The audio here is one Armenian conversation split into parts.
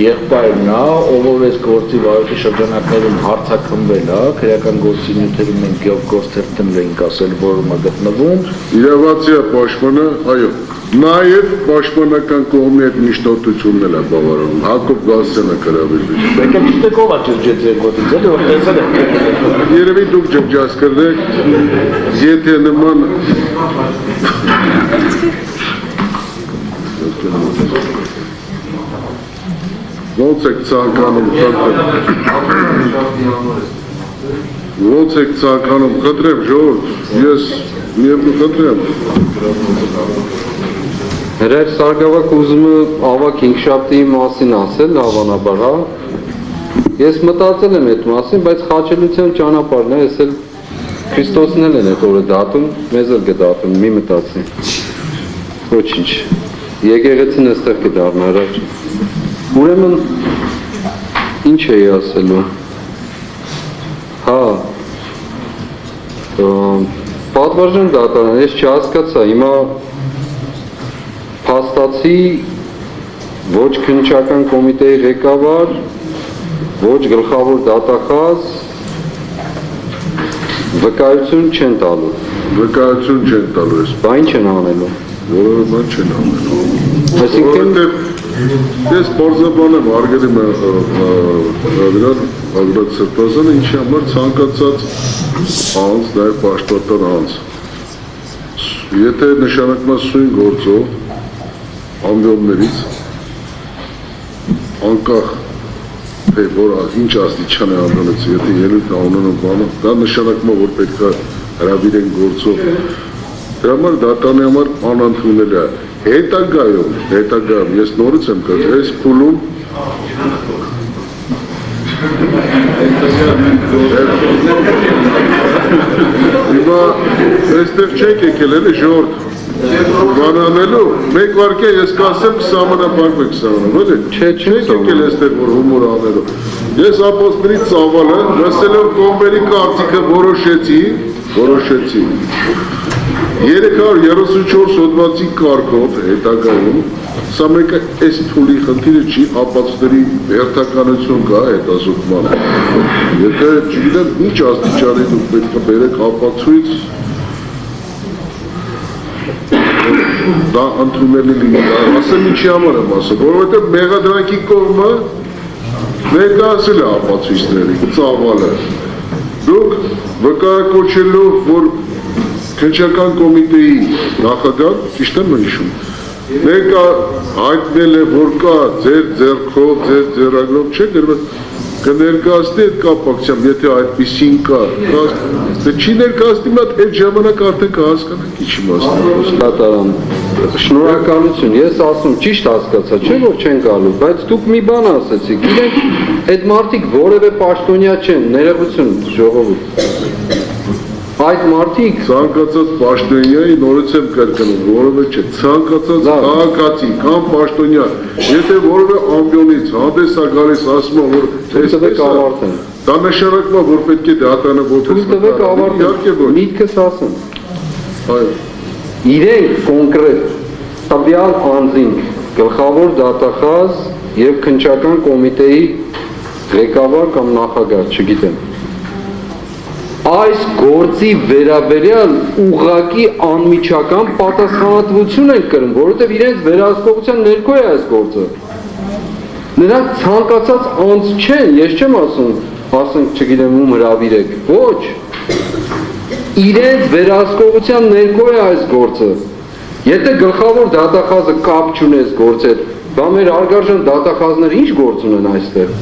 եղբայրն է, ով այս գործի վարորդի շրջանակներում հարցաքննվել է, քրեական գործի նյութերում մենք գործ թերթել էինք ասել, որում է գտնվում։ Իրավացի պաշտպանը, այո, նաև պաշտպանական կողմի հետ միջնորդությունն էլ է բավարարում, Հակոբ Գասյանը կրավիրվի։ Մենք ճիշտ ով է ջրջեց երկոտից, էլի որ տեսել եք։ Երևի դուք ջրջած կրնեք, եթե նման ոնց եք ցանկանում խնդրեմ ժողովուրդ, ես միևնույն խնդրեմ։ Հրեր Սարգսակը ուզում է ավակ 5 շաբթի մասին ասել, հավանաբար, հա։ Ես մտածել եմ այդ մասին, բայց խաչելության ճանապարհն է, ես էլ Քրիստոսն էլ են այդ օրը դատում, մեզ էլ կդատում, մի մտածի։ Ոչինչ։ Եկեղեցին այստեղ կդառնա առաջ։ Ուրեմն ինչ էի ասելու։ Հա։ Պատվարժան դատարան, ես չհասկացա, հիմա փաստացի ոչ քննչական կոմիտեի ղեկավար, ոչ գլխավոր դատախազ վկայություն չեն տալու։ Վկայություն չեն տալու ես։ Բա ինչ են անելու։ Որևէ բան չեն անելու։ Այսինքն ես պարզաբան եմ արգել եմ Ագրատ Սրբազանը, ինչի համար ցանկացած անձ, նաև պաշտպանական անձ։ Եթե նշանակված սույն գործով ամբիոններից անկախ թե որ ինչ աստիճան է ամբիոնից, եթե ելույթ անունը բանը, դա նշանակում է, որ պետք է հրավիրեն գործով։ Դրա համար դատարանի համար անընդունել է։ Հետագայում, ես նորից եմ կրել, այս փուլում հիմա այստեղ չեք եկել էլի ժողովուրդ բանանելու, մեկ վարկյա ես կասեմ կսահմանափակվեք սահմանում, էլի չեք եկել այստեղ որ հումոր անելու։ Ես ապոստոլի ծավալը լսելով կողմերի կարծիքը որոշեցի 334 հոդվածի կարգով հետագայում, սա մեկը այս փուլի խնդիրը չի, ապացույցների հերթականություն կա հետազոտման։ Եթե չգիտեմ ինչ աստիճանի դուք պետք է բերեք ապացույց, դա ընդունելի լինի, ասեմ ինչի համար եմ ասում, որովհետև մեղադրանքի կողմը ներկայացել է ապացույցների, ծավալը։ Դուք վկայակոչելով, որ քննչական կոմիտեի նախագահ, ճիշտ եմ հիշում, ներկա հայտնել է, որ կա ձեր ձեռքով, ձեր ձեռագրով, չէ՞ գրված, կներկայացնի այդ կապակցությամբ, եթե այդպիսին կա, դե չի ներկայացնի, մատ այդ ժամանակ արդեն կհասկանանք ինչի մասն։ Դատարան, շնորհակալություն, ես ասում ճիշտ հասկացա, չէ՞ որ չեն գալու, բայց դուք մի բան ասեցիք, իրենք այդ մարդիկ որևէ պաշտոնյա չեն, ներողություն ժողովուրդ։ Այդ մարդիկ ցանկացած պաշտոնյայի նորից եմ կրկնում, որովհետև չէ, ցանկացած քաղաքացի կամ պաշտոնյա, եթե որևէ ամբիոնից հանդես է գալիս ասում որ այսպես ավարտեն, դա նշանակում է, որ պետք է դատարանը ոտես տվեք ավարտեն, միտքս ասեմ։ Այո։ Իրենք կոնկրետ տվյալ անձին գլխավոր դատախազ եւ քննչական կոմիտեի ղեկավար կամ նախագահ, չգիտեմ։ Այս գործի վերաբերյալ ուղղակի անմիջական պատասխանատվություն են կրում, որովհետև իրենց վերահսկողության ներքո է այս գործը։ Նրանք ցանկացած անձ չեն, ես չեմ ասում, ասենք չգիտեմ ում հրավիրեք, ոչ։ Իրենց վերահսկողության ներքո է այս գործը։ Եթե գլխավոր դատախազը կապ չունի այս գործի հետ, բա մեր հարգարժան դատախազները ինչ գործ ունեն այստեղ։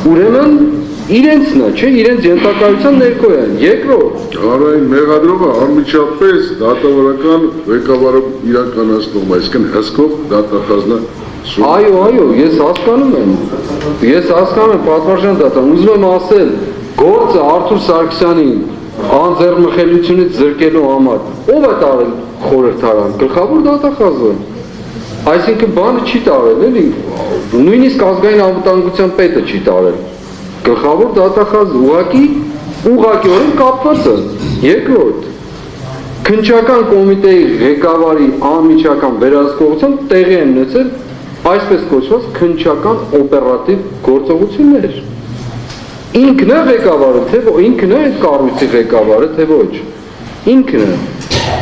Ուրեմն իրենցն է, չէ, իրենց ենթակայության ներքո են, երկրորդ։ Հանրային մեղադրումը անմիջապես դատավարական ղեկավարը իրականացնում, այսինքն հսկող դատախազն է։ Այո, ես հասկանում եմ, պատվարժան դատան, ուզում եմ ասել, գործը Արթուր Սարգսյանին անձեռնմխելիությունից զրկելու համար, ով է տարել խորհրդարան, գլխավոր դատախազը։ Այսինքն բանը չի տարել, էլի, նույնիսկ ազգային անվտանգության պետը չի տարել։ Գլխավոր դատախազը ուղղակիորեն կապված է։ Երկրորդ, քննչական կոմիտեի ղեկավարի անմիջական վերահսկողությամբ տեղի են ունեցել այսպես կոչված քննչական օպերատիվ գործողություններ։ Ինքն է ղեկավարը, թե ոչ, ինքն է այդ կառույցի ղեկավարը, թե ոչ։ Ինքն է։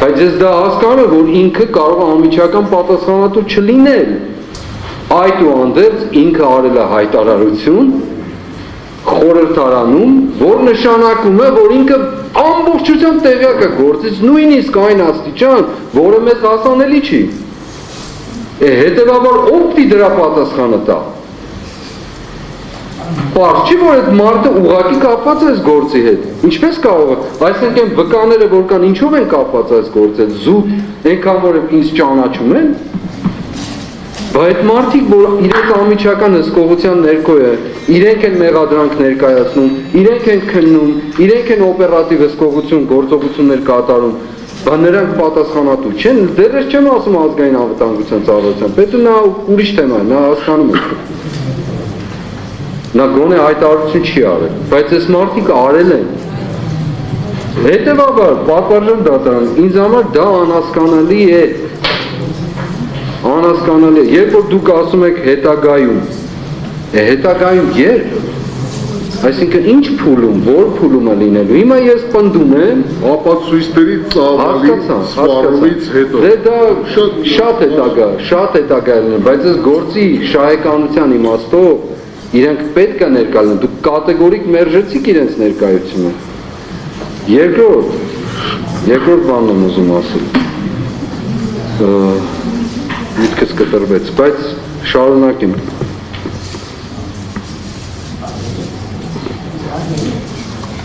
Բայց ես դա հասկանում եմ, որ ինքը կարող է անմիջական պատասխանատու չլինել։ Այդուհանդերձ ինքը արել է հայտարարություն խորհրդարանում, որ նշանակում է, որ ինքը ամբողջությամբ տեղյակ է գործից, նույնիսկ այն աստիճան, որը մեզ հասանելի չի։ Հետևաբար ով պիտի դրա պատասխանը տա։ Պարզ չի, որ այդ մարդը ուղղակի կապված է այս գործի հետ։ Ինչպես կարող է, այսինքն վկաները, որ կան, ինչով են կապված այս գործը, զուտ այնքան որ ինձ ճանաչում են, բայց այդ մարդիկ, որ իրենց անմիջական հսկողության ներքո է, իրենք են մեղադրանք ներկայացնում, իրենք են քննում, իրենք են օպերատիվ հսկողություն, գործողություններ կատարում, բայց նրանք պատասխանատու չեն, դեռ չեմ ասում ազգային անվտանգության ծառայության, պետք է նա ուրիշ թեմա է, նա հասկանում է։ Նա գոնե հայտարարություն չի արել, բայց այս մարդիկ արել են։ Հետևաբար, պատվարժան դատարան, ինձ համար դա անհասկանալի է։ Անհասկանալի է, երբ որ դուք ասում եք հետագայում, հետագայում երբ, այսինքն ինչ փուլում, որ փուլում է լինելու, հիմա ես պնդում եմ, ապացույցների ծավալի սպառումից հետո։ Դե դա շատ հետագա է լինել, բայց այս գործի շահեկանության իմաստով իրենք պետք է ներկայացնեն, դուք կատեգորիկ մերժեցիք իրենց ներկայությունը։ Երկրորդ բանն եմ ուզում ասել։ Միտքս կտրվեց, բայց շարունակեմ։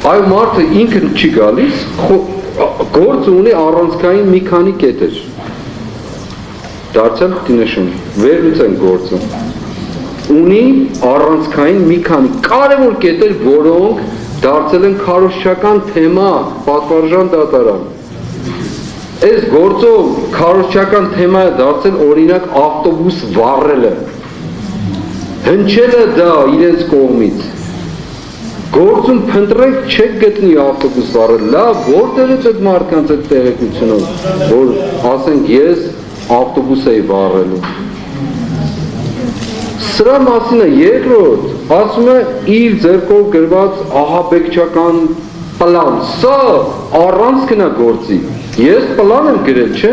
Այո, մարդը ինքն չի գալիս, գործը ունի առանցքային մի քանի կետեր։ Դարձյալ պիտի նշեմ, վերլուծեն գործը։ Ունի առանցքային մի քանի կարևոր կետեր, որոնք դարձել են քարոզչական թեմա, պատվարժան դատարան։ Այս գործով քարոզչական թեմա է դարձել օրինակ ավտոբուս վառելը։ Հնչելը դա իրենց կողմից։ Գործում փնտրեք չեք գտնի ավտոբուս վառել, լավ, որտեղ է այդ մարդկանց այդ տեղեկությունը, որ ասենք ես ավտոբուս էի վառելու։ Սրա մասին է երկրորդ, ասում է իր ձեռքով գրված ահաբեկչական պլան, սա առանցքն է գործի, ես պլան եմ գրել, չէ,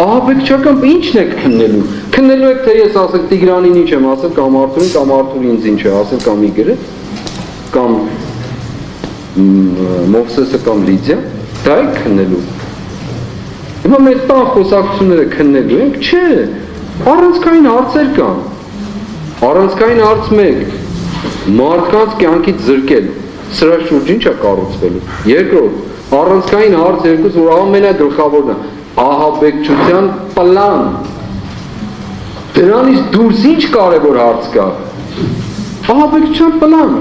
ահաբեկչական ինչն եք քննելու, քննելու եք թե ես ասել Տիգրանին ինչ եմ ասել, կամ Արթուրին ինձ ինչ է ասել, կամ Իգրը, կամ Մովսեսը կամ Լիդիա, դա եք քննելու, հիմա մեր տան խոսակցությունները քննելու ենք, չէ, առանցքային հարցեր կան, առանցքային հարց մեկ, մարդկանց կյանքից զրկել, սրա շուրջ ինչ է կառուցվելու։ Երկրորդ, առանցքային հարց երկուս, որ ամենագլխավորն է, ահաբեկչության պլան։ Դրանից դուրս ինչ կարևոր հարց կա։ Ահաբեկչության պլան։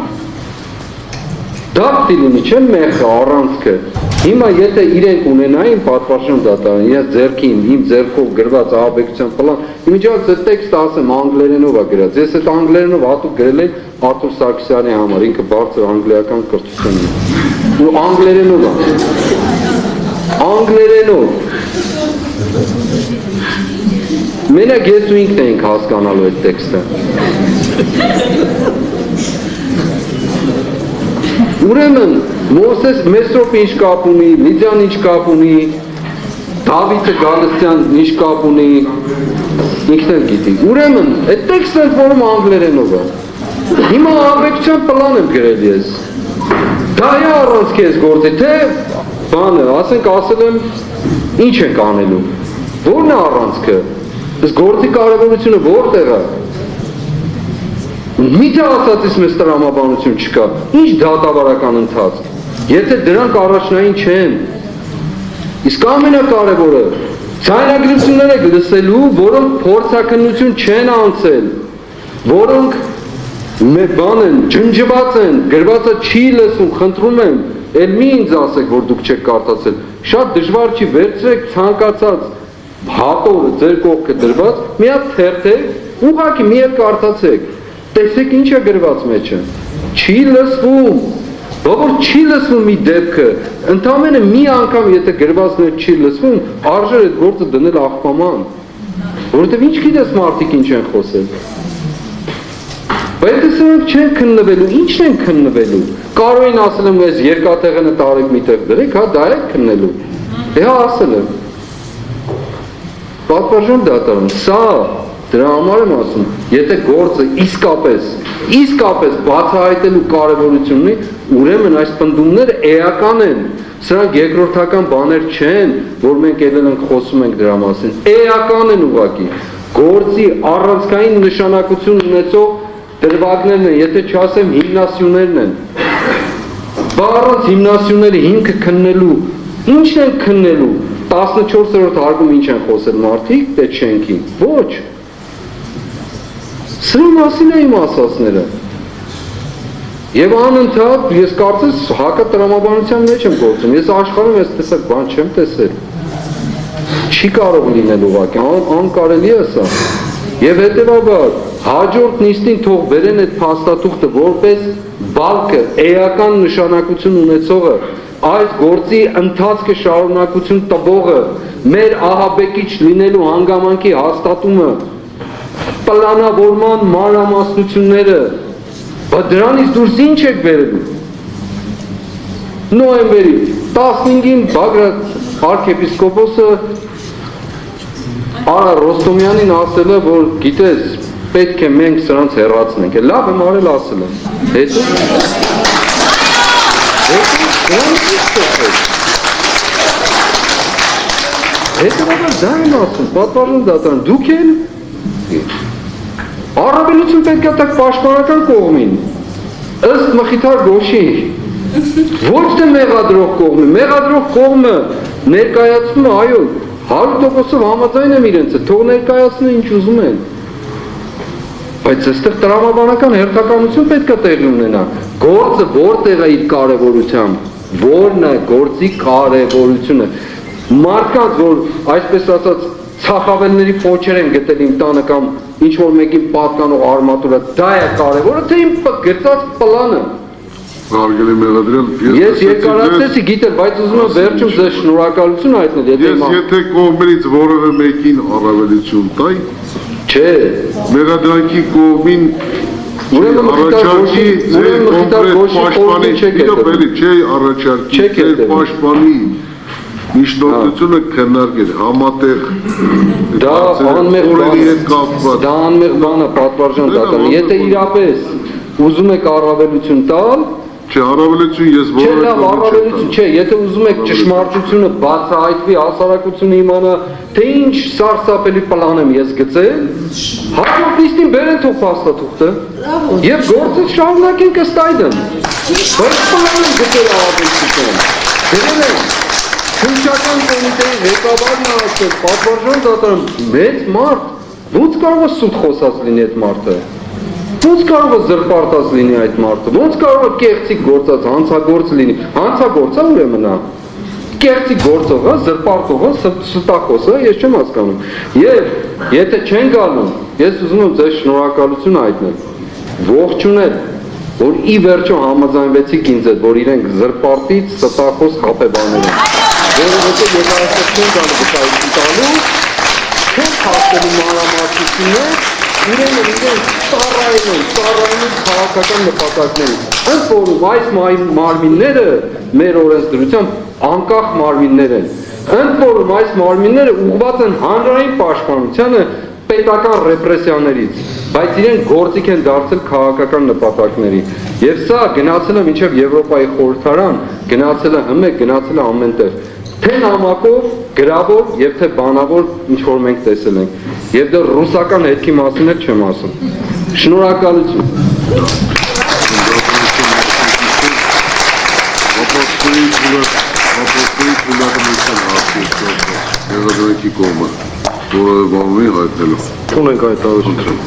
Դա պիտի լինի, չէ՞ մեղքը, առանցքը։ Հիմա եթե իրենք ունենային պատվարժան դատարան, իրենց ձեռքին, իմ ձեռքով գրված ահաբեկչության պլան, իմիջիայլոց այդ տեքստը ասեմ անգլերենով է գրած։ Ես այդ անգլերենով հատուկ գրել եմ Արթուր Սարգսյանի համար, ինքը բարձր անգլիական կրթություն ունի։ Ու անգլերենով է։ Անգլերենով։ Մենակ ես ու ինքն ենք հասկանալու այդ տեքստը։ Ուրեմն Մովսես Մեսրոպը ինչ կապ ունի, Լիդիան ինչ կապ ունի, Դավիթը Գալստյան ինչ կապ ունի, ինքն էլ գիտի։ Ուրեմն այդ տեքստը որում անգլերենով է։ Հիմա ահաբեկչության պլան եմ գրել ես։ Դա է առանցքի ես գործի, թե բանը, ասենք ասել եմ ինչ ենք անելու։ Որն է առանցքը։ Այս գործի կարևորությունը որտեղ է։ Միթե ասածից մեզ տրամաբանություն չկա, ինչ դատավարական ընթացք, եթե դրանք առաջնային չեն, իսկ ամենակարևորը, ձայնագրություններ եք լսելու, որոնք փորձաքննություն չեն անցել, որոնք բան են, ջնջված են, գրվածը չի լսում, խնդրում եմ, էլ մի ինձ ասեք, որ դուք չեք կարդացել, շատ դժվար չի, վերցրեք ցանկացած հատորը ձեր կողքը դրված, մի հատ թերթեք, ուղղակի մի հատ կարդացեք, տեսեք ինչ է գրված մեջը, չի լսվում, որ չի լսվում մի դեպքը, ընդամենը մի անգամ եթե գրվածն չի լսվում, արժեր այդ գործը դնել աղբաման, Որովհետև ինչ գիտես մարդիկ ինչ են խոսել։ Բայց սրանք չեն քննվելու, ինչն են քննվելու։ Կարող են ասել եմ ես երկաթեղենը տարեք միտեղ դրեք, հա դա է քննելու։ Հա ասել եմ։ Պատվարժան դատարան, սա դրա համար եմ ասում, եթե գործը իսկապես բացահայտելու կարևորություն ունի, ուրեմն այս պնդումները էական են։ Սրանք երկրորդական բաներ չեն, որ մենք ելել ենք խոսում ենք դրա մասին։ Էական են ուղղակի։ Գործի առանցքային նշանակություն ունեցող դրվագներն են, եթե չասեմ հիմնասյուներն են։ Առանց հիմնասյուները հիմքը քննելու, ինչն են քննելու, 14-րդ հարկում ինչ են խոսել մարդիկ, դե չենքի, ոչ։ Սրա մասին է իմ ասածները։ Եվ անընդհատ ես կարծես հակատրամաբանության մեջ եմ գործում, ես աշխարհում այս տեսակ բան չեմ տեսել։ Չի կարող լինել ուղղակի, անկարելի է սա։ Եվ հետևաբար հաջորդ նիստին թող բերեն այդ փաստաթուղթը որպես բալկը, էական նշանակություն ունեցողը, այս գործի ընթացքը շարունակություն տվողը, մեր ահաբեկիչ լինելու հանգամանքի հաստատումը, պլանավորման մանրամասնությունները, բայց դրանից դուրս ինչ եք բերելու։ Նոյեմբերի 15-ին Բագրատ արքեպիսկոպոսը Արա Ռոստոմյանին ասել է, որ գիտես, պետք է մենք սրանց հեռացնենք։ Լավ եմ արել ասել եմ։ Հետո դա եմ ասում, պատվարժան դատարան, դուք էլ առավելություն պետք է տակ պաշտպանական կողմին, ըստ Մխիթար Գոշի, ոչ թե մեղադրող կողմի, մեղադրող կողմը ներկայացնում է, այո, 100%-ով համաձայն եմ իրենց, թող ներկայացնեն ինչ ուզում են, բայց այստեղ տրամաբանական հերթականություն պետք է տեղի ունենա, գործը որտեղ է իր կարևորությամբ, որն է գործի կարևորությունը, մարդկանց, որ այսպես ասած ցախավելների փոչեր են գտել իմ տանը կամ ինչ որ մեկին պատկանող արմատուրը, դա է կարևորը, թե իմ գծած պլանը։ Հարգելի մեղադրյալ, ես երկարացեցի, գիտեմ, բայց ուզում եմ վերջում ձեզ շնորհակալություն հայտնել, եթե կողմերից որևէ մեկին առավելություն տայ, չէ, մեղադրանքի կողմին առաջարկի ձեր կոնկրետ պաշտպանի, չէ առաջարկի ձեր պաշտպանի միջնորդությունը քննարկել, համատեղ դա անմեղ բան է, պատվարժան դատարան, եթե իրապես ուզում եք առավելություն տալ, չէ, առավելություն ես որևէ առավելություն չէ, եթե ուզում եք ճշմարտությունը բացահայտվի, հասարակությունը իմանա, թե ինչ սարսափելի պլան եմ ես գծել, հաջորդ նիստին բերեն թող փաստաթուղթը եւ գործը շարունակենք ըստ այդմ։ Բայց պլան եմ գծել առավելություն։ Դրել եմ Քննչական կոմիտեի ղեկավարն է ասել, պատվարժան դատարան, մեծ մարդ, ոնց կարող է սուտ խոսած լինի այդ մարդը, ոնց կարող է զրպարտած լինի այդ մարդը, ոնց կարող է կեղծիկ գործած, հանցագործ լինի, հանցագործա ուրեմն է, կեղծիկ գործողը, զրպարտողը, ստախոսը, ես չեմ հասկանում, և եթե չեն գալու, ես ուզում եմ ձեզ շնորհակալություն հայտնել, ողջունել, որ ի վերջո համաձայնվեցիք ինձ հետ, որ իրենք զրպարտից ստախոս խաբեբաներ են, որովհետև եթե այստեղ չեն գալու վկայություն տալու, չեն փաստելու մանրամասնություններ, ուրեմն իրենք ծառայում են քաղաքական նպատակներին։ Ընդ որում այս մարմինները մեր օրենսդրությամբ անկախ մարմիններ են։ Ընդ որում այս մարմինները ուղղված են հանրային պաշտպանությանը պետական ռեպրեսիաներից, բայց իրենք գործիք են դարձել քաղաքական նպատակների։ Եվ սա գնացել է մինչև Եվրոպայի խորհրդարան, գնացել է ՀՄ, գնացել է ամենտեղ։ Թե նամակով, գրավոր եւ թե բանավոր ինչ որ մենք տեսել ենք։ Եվ դեռ ռուսական հետքի մասին էլ չեմ ասում։ Շնորհակալություն։ Որը բանվի հայտնելու։ Ունենք այդ ավශ්‍යություն։